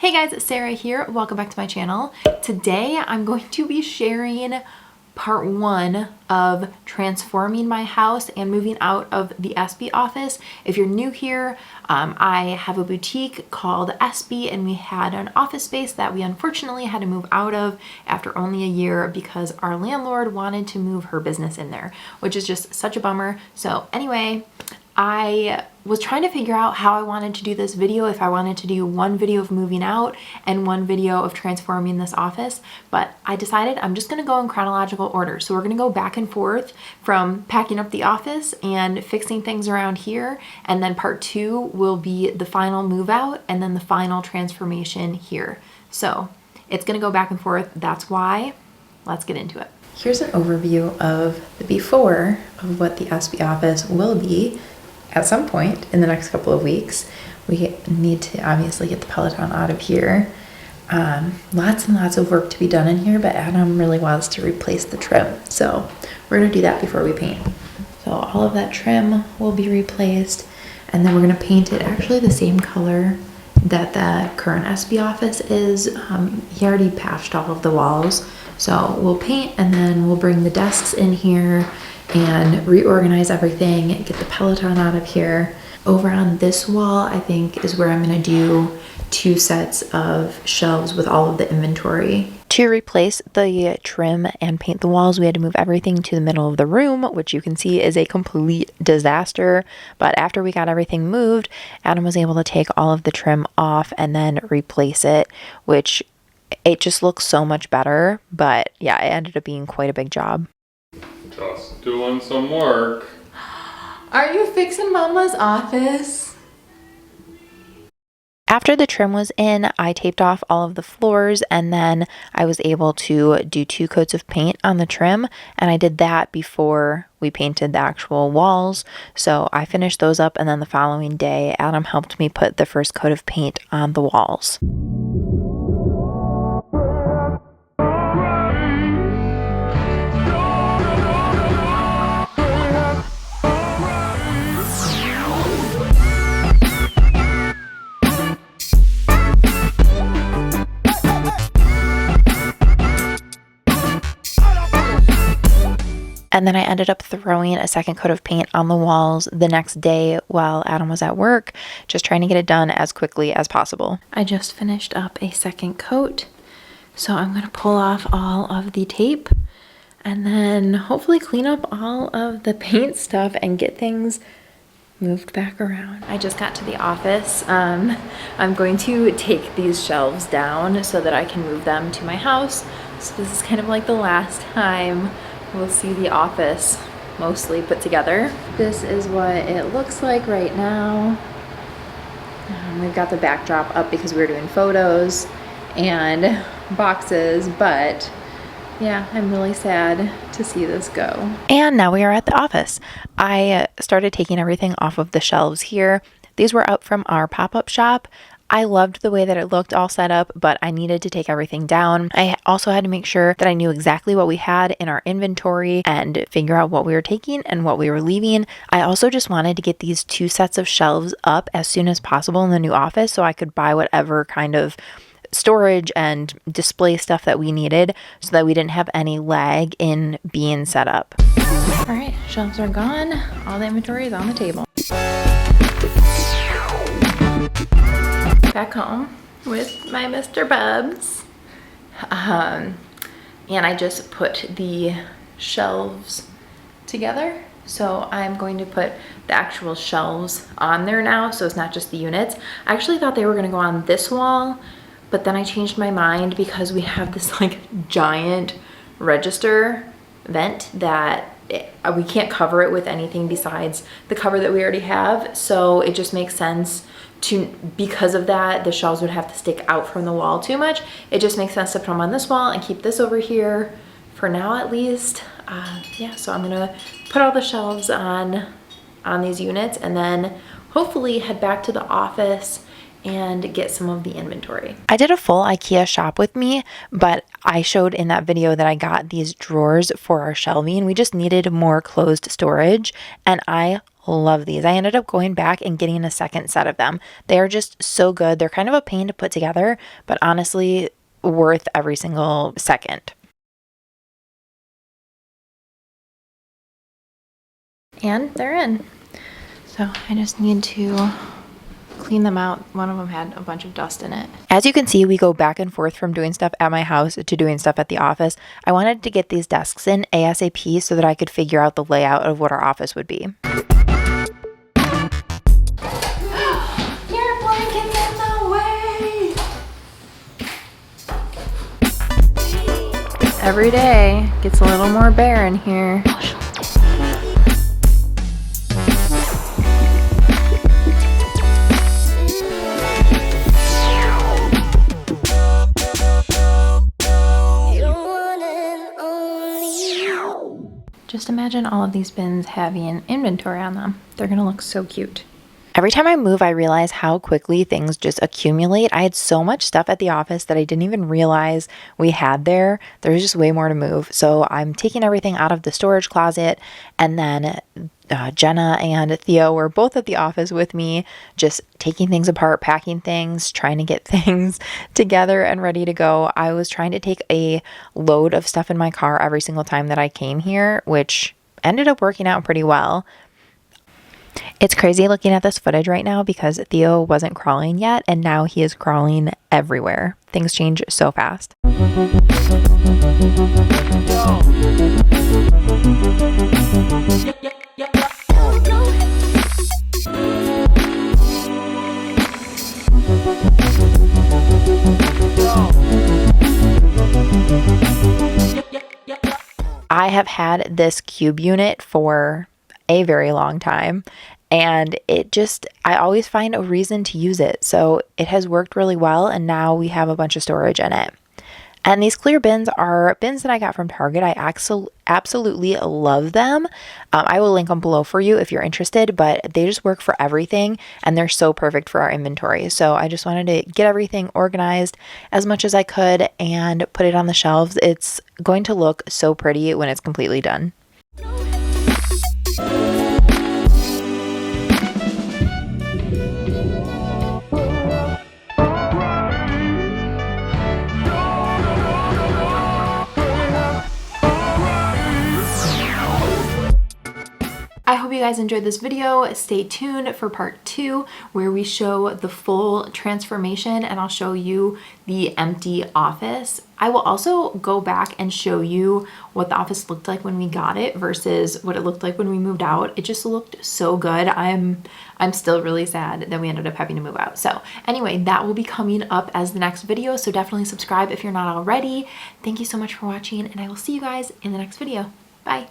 Hey guys, it's Sarah here. Welcome back to my channel. Today I'm going to be sharing part 1 of transforming my house and moving out of the SB office. If you're new here, I have a boutique called SB and we had an office space that we unfortunately had to move out of after only a year because our landlord wanted to move her business in there, which is just such a bummer. So anyway, I was trying to figure out how I wanted to do this video, if I wanted to do one video of moving out and one video of transforming this office, but I decided I'm just gonna go in chronological order. So we're gonna go back and forth from packing up the office and fixing things around here, and then part 2 will be the final move out and then the final transformation here. So it's gonna go back and forth, that's why. Let's get into it. Here's an overview of the before of what the SB office will be at some point in the next couple of weeks. We need to obviously get the Peloton out of here. Lots and lots of work to be done in here, but Adam really wants to replace the trim. So we're gonna do that before we paint. So all of that trim will be replaced, and then we're gonna paint it actually the same color that the current SB office is. He already patched all of the walls. So we'll paint and then we'll bring the desks in here and reorganize everything, get the Peloton out of here. Over on this wall, I think is where I'm gonna do 2 sets of shelves with all of the inventory. To replace the trim and paint the walls, we had to move everything to the middle of the room, which you can see is a complete disaster. But after we got everything moved, Adam was able to take all of the trim off and then replace it, which it just looks so much better. But yeah, it ended up being quite a big job. Just doing some work. Are you fixing Mama's office? After the trim was in, I taped off all of the floors, and then I was able to do 2 coats of paint on the trim, and I did that before we painted the actual walls. So I finished those up, and then the following day, Adam helped me put the first coat of paint on the walls. And then I ended up throwing a second coat of paint on the walls the next day while Adam was at work, just trying to get it done as quickly as possible. I just finished up a second coat, so I'm gonna pull off all of the tape and then hopefully clean up all of the paint stuff and get things moved back around. I just got to the office. I'm going to take these shelves down so that I can move them to my house. So this is kind of like the last time we'll see the office mostly put together. This is what it looks like right now. We've got the backdrop up because we were doing photos and boxes, but yeah, I'm really sad to see this go. And now we are at the office. I started taking everything off of the shelves here. These were up from our pop-up shop. I loved the way that it looked all set up, but I needed to take everything down. I also had to make sure that I knew exactly what we had in our inventory and figure out what we were taking and what we were leaving. I also just wanted to get these 2 sets of shelves up as soon as possible in the new office so I could buy whatever kind of storage and display stuff that we needed so that we didn't have any lag in being set up. All right, shelves are gone. All the inventory is on the table. Back home with my Mr. Bubs. And I just put the shelves together. So I'm going to put the actual shelves on there now, so it's not just the units. I actually thought they were gonna go on this wall, but then I changed my mind because we have this like giant register vent that we can't cover it with anything besides the cover that we already have. So it just makes sense to, because of that, the shelves would have to stick out from the wall too much. It just makes sense to put them on this wall and keep this over here for now at least. Yeah, so I'm gonna put all the shelves on these units and then hopefully head back to the office and get some of the inventory. I did a full IKEA shop with me, but I showed in that video that I got these drawers for our shelving. We just needed more closed storage, and I love these. I ended up going back and getting a second set of them. They are just so good. They're kind of a pain to put together, but honestly, worth every single second. And they're in. So I just need to clean them out. One of them had a bunch of dust in it. As you can see, we go back and forth from doing stuff at my house to doing stuff at the office. I wanted to get these desks in ASAP so that I could figure out the layout of what our office would be. Your blanket's in the way! Every day gets a little more bare in here. Just imagine all of these bins having inventory on them. They're gonna look so cute. Every time I move, I realize how quickly things just accumulate. I had so much stuff at the office that I didn't even realize we had there. There was just way more to move. So I'm taking everything out of the storage closet, and then Jenna and Theo were both at the office with me, just taking things apart, packing things, trying to get things together and ready to go. I was trying to take a load of stuff in my car every single time that I came here, which ended up working out pretty well. It's crazy looking at this footage right now because Theo wasn't crawling yet, and now he is crawling everywhere. Things change so fast. I have had this cube unit for a very long time, and I always find a reason to use it. So it has worked really well, and now we have a bunch of storage in it. And these clear bins are bins that I got from Target. I absolutely love them. I will link them below for you if you're interested, but they just work for everything, and they're so perfect for our inventory. So I just wanted to get everything organized as much as I could and put it on the shelves. It's going to look so pretty when it's completely done. I hope you guys enjoyed this video. Stay tuned for part 2 where we show the full transformation, and I'll show you the empty office. I will also go back and show you what the office looked like when we got it versus what it looked like when we moved out. It just looked so good. I'm still really sad that we ended up having to move out. So anyway, that will be coming up as the next video, so definitely subscribe if you're not already. Thank you so much for watching, and I will see you guys in the next video. Bye.